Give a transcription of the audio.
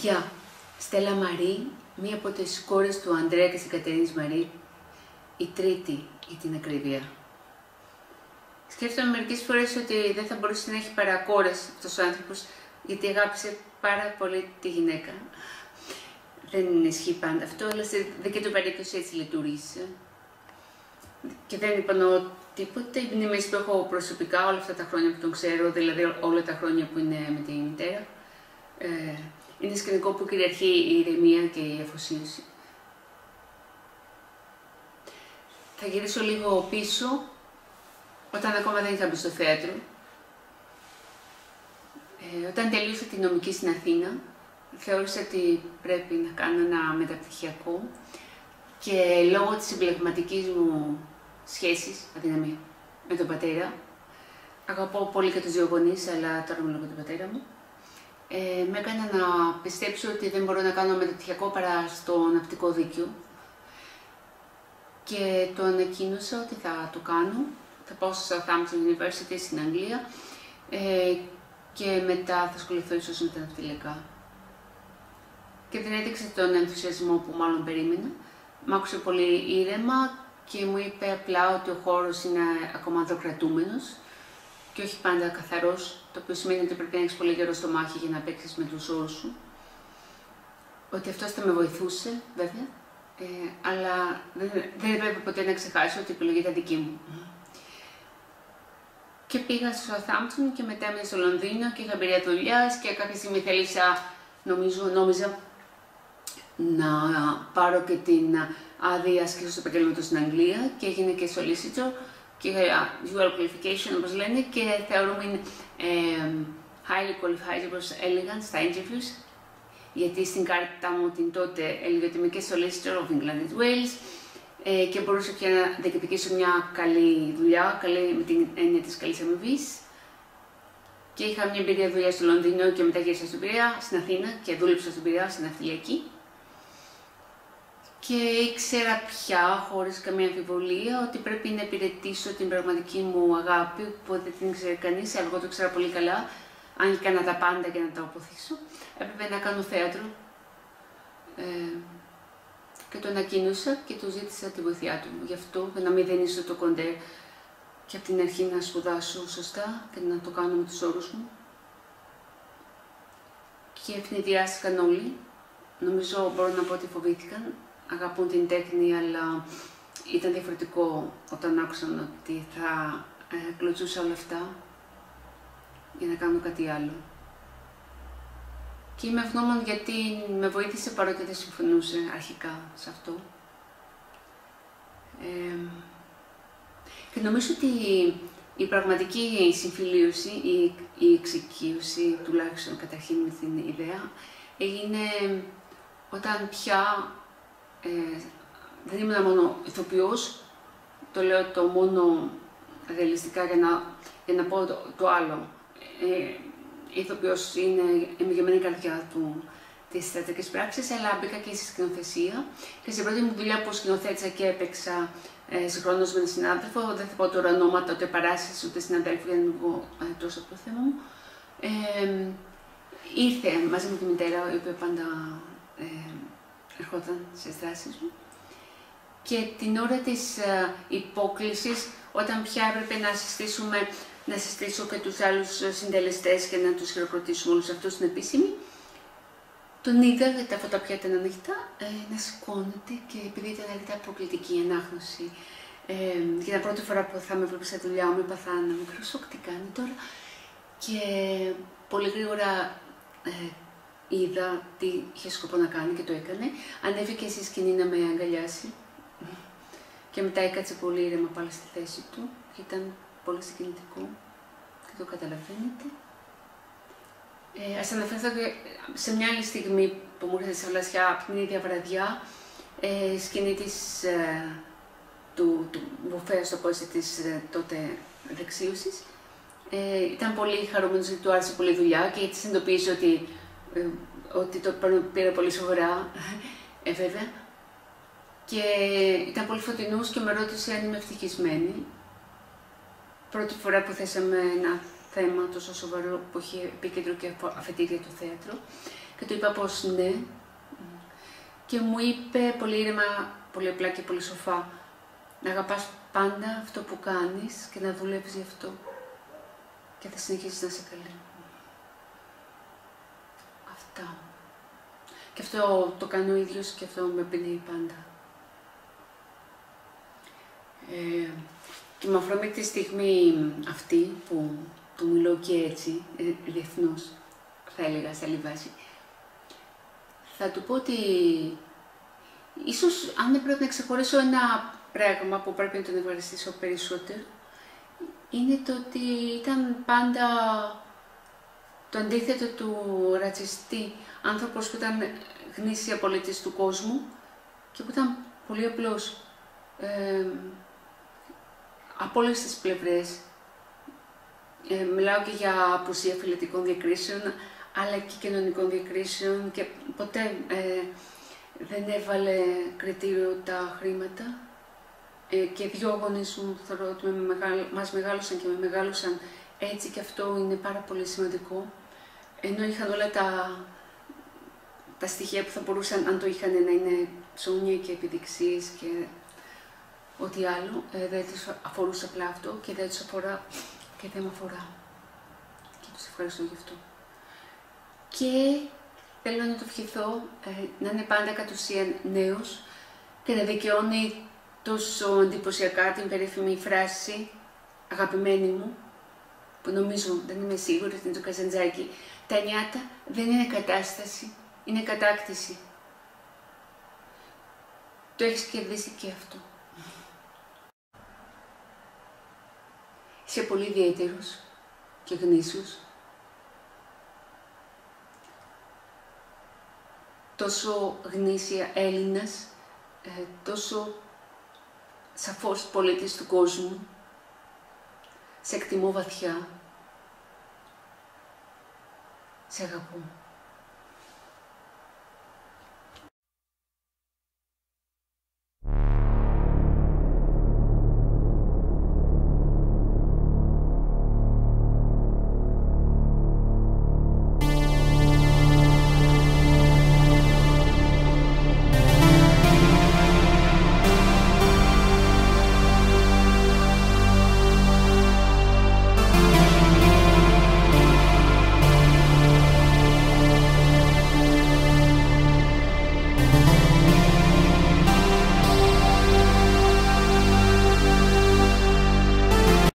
Γεια! Στέλλα Μαρή, μία από τις κόρες του Ανδρέα και της Κατερίνης Μαρή, η τρίτη για την ακρίβεια. Σκέφτομαι μερικές φορές ότι δεν θα μπορούσε να έχει παρά κόρες αυτός ο άνθρωπος, γιατί αγάπησε πάρα πολύ τη γυναίκα. Δεν ισχύει πάντα αυτό, αλλά στη δική του περίπτωση έτσι λειτουργήσε. Και δεν είπα τίποτα. Οι μνήμες που έχω προσωπικά όλα αυτά τα χρόνια που τον ξέρω, δηλαδή όλα τα χρόνια που είναι με τη μητέρα, είναι σκηνικό που κυριαρχεί η ηρεμία και η αφοσίωση. Θα γυρίσω λίγο πίσω, όταν ακόμα δεν είχα μπει στο θέατρο. Όταν τελείωσα τη νομική στην Αθήνα, θεώρησα ότι πρέπει να κάνω ένα μεταπτυχιακό και λόγω της συμπλεγματικής μου σχέσης, αδυναμία, με τον πατέρα, αγαπώ πολύ και τους δύο γονείς, αλλά τώρα μιλώ για τον πατέρα μου, με έκανε να πιστέψω ότι δεν μπορώ να κάνω μεταπτυχιακό παρά στο ναυτικό δίκαιο και το ανακοίνωσα ότι θα το κάνω. Θα πάω στο Southampton University στην Αγγλία και μετά θα ασχοληθώ ίσως με τα ναυτιλιακά. Και δεν έδειξε τον ενθουσιασμό που μάλλον περίμενα. Μ' άκουσε πολύ ήρεμα και μου είπε απλά ότι ο χώρος είναι ακόμα ανδροκρατούμενος και όχι πάντα καθαρός, το οποίο σημαίνει ότι πρέπει να έχεις πολύ γερό στο μάχη για να παίξεις με τους όρους σου. Ότι αυτός θα με βοηθούσε, βέβαια, αλλά δεν έπρεπε ποτέ να ξεχάσω ότι η επιλογή ήταν δική μου. Και πήγα στο Southampton και μετά έμεινα στο Λονδίνο και είχα εμπειρία δουλειάς και κάποια στιγμή θέλησα, νόμιζα, να πάρω και την άδεια άσκησης του επαγγέλματος στην Αγγλία και έγινε και solicitor και είχα dual qualification, όπως λένε, και θεωρούμε highly qualified, όπως έλεγαν στα interviews, γιατί στην κάρτα μου την τότε έλεγε ότι είμαι και solicitor of England and Wales και μπορούσα πια να διεκδικήσω μια καλή δουλειά, καλή με την έννοια της καλής αμοιβής. Και είχα μια εμπειρία δουλειά στο Λονδίνο και μετά γύρισα στην Πειραιά, στην Αθήνα και δούλεψα στην Πειραιά, στην ναυτιλιακή. Και ήξερα πια, χωρίς καμία αμφιβολία, ότι πρέπει να υπηρετήσω την πραγματική μου αγάπη, που δεν την ήξερε κανείς, αλλά εγώ το ήξερα πολύ καλά, αν και έκανα τα πάντα για να τα αποθήσω. Έπρεπε να κάνω θέατρο. Και το ανακοίνωσα και του ζήτησα τη βοήθειά του. Γι' αυτό, για να μην δενήσω το κοντέ και από την αρχή να σπουδάσω σωστά και να το κάνω με τους όρους μου. Και ευνηδιάστηκαν όλοι. Νομίζω μπορώ να πω ότι φοβήθηκαν. Αγαπούν την τέχνη, αλλά ήταν διαφορετικό όταν άκουσαν ότι θα κλωτσούσα όλα αυτά για να κάνω κάτι άλλο. Και είμαι ευγνώμων γιατί με βοήθησε παρότι δεν συμφωνούσε αρχικά σε αυτό. Και νομίζω ότι η πραγματική συμφιλίωση, η εξοικείωση, τουλάχιστον καταρχήν με την ιδέα, έγινε όταν πια δεν ήμουν μόνο ηθοποιός, το λέω το μόνο ρεαλιστικά για να πω το άλλο. Η ηθοποιός είναι η μεγεμένη καρδιά της θεατρικής πράξης, αλλά μπήκα και στη σκηνοθεσία. Και στην πρώτη μου δουλειά που σκηνοθέτησα και έπαιξα συγχρόνως με έναν συνάδελφο, δεν θα πω τώρα ονόματα, ούτε παράσταση, ούτε συναδέλφου, για να μην βγω τόσο από το θέμα μου. Ήρθε μαζί με τη μητέρα, η οποία πάντα ερχόταν στις δράσεις μου. Και την ώρα της υπόκλησης, όταν πια έπρεπε να συστήσω και τους άλλους συντελεστές και να τους χειροκροτήσουμε όλους αυτούς στην επίσημη, τον είδα, γιατί τα φώτα πια ήταν ανοιχτά, να σηκώνεται και επειδή ήταν αρκετά προκλητική η ανάγνωση, για την πρώτη φορά που θα με βλέπει στη δουλειά μου, είπα θα ένα μικρό σοκ, τι κάνει τώρα, και πολύ γρήγορα είδα τι είχε σκοπό να κάνει και το έκανε. Ανέβηκε στη σκηνή να με αγκαλιάσει και μετά έκατσε πολύ ήρεμα πάλι στη θέση του και ήταν πολύ συγκινητικό και το καταλαβαίνετε. Ας αναφερθώ και σε μια άλλη στιγμή που μου ήρθε στη Βλασιά από την ίδια βραδιά, σκηνή του μπουφέ στο πόστι της τότε δεξίωσης. Ήταν πολύ χαρούμενος γιατί του άρεσε πολύ δουλειά και έτσι συνειδητοποίησε ότι το πήρα πολύ σοβαρά, βέβαια. Και ήταν πολύ φωτεινός και με ρώτησε αν είμαι ευτυχισμένη. Πρώτη φορά που θέσαμε ένα θέμα τόσο σοβαρό που έχει επίκεντρο και αφετήρια το θέατρο. Και του είπα πως ναι. Και μου είπε πολύ ήρεμα, πολύ απλά και πολύ σοφά, να αγαπάς πάντα αυτό που κάνεις και να δουλεύεις γι' αυτό. Και θα συνεχίσεις να είσαι καλή. Αυτά. Και αυτό το κάνω ο ίδιος και αυτό με εμπνέει πάντα. Και με αφορμή τη στιγμή αυτή που του μιλώ και έτσι, διεθνώς, θα έλεγα σε άλλη βάση, θα του πω ότι ίσως αν έπρεπε να ξεχωρίσω ένα πράγμα που πρέπει να τον ευχαριστήσω περισσότερο, είναι το ότι ήταν πάντα το αντίθετο του ρατσιστή, άνθρωπος που ήταν γνήσια πολίτης του κόσμου και που ήταν πολύ απλός από όλες τις πλευρές. Μιλάω και για απουσία φυλετικών διακρίσεων, αλλά και κοινωνικών διακρίσεων και ποτέ δεν έβαλε κριτήριο τα χρήματα. Και δύο γονείς μου θεωρώ ότι μας μεγάλωσαν και με μεγάλωσαν έτσι και αυτό είναι πάρα πολύ σημαντικό. Ενώ είχαν όλα τα στοιχεία που θα μπορούσαν, αν το είχαν, να είναι ψώνια και επιδειξίες και ό,τι άλλο, δεν τους αφορούσε απλά αυτό και δεν τους αφορά και δεν με αφορά. Και τους ευχαριστώ γι' αυτό. Και θέλω να το ευχηθώ να είναι πάντα κατ' ουσίαν νέος και να δικαιώνει τόσο εντυπωσιακά την περίφημη φράση αγαπημένη μου, που νομίζω, δεν είμαι σίγουρη, είναι το Καζαντζάκη, τα νιάτα δεν είναι κατάσταση, είναι κατάκτηση. Το έχεις κερδίσει και αυτό. Είσαι πολύ ιδιαίτερος και γνήσιος. Τόσο γνήσια Έλληνας, τόσο σαφώς πολίτης του κόσμου. Σε εκτιμώ βαθιά. Σε αγαπώ.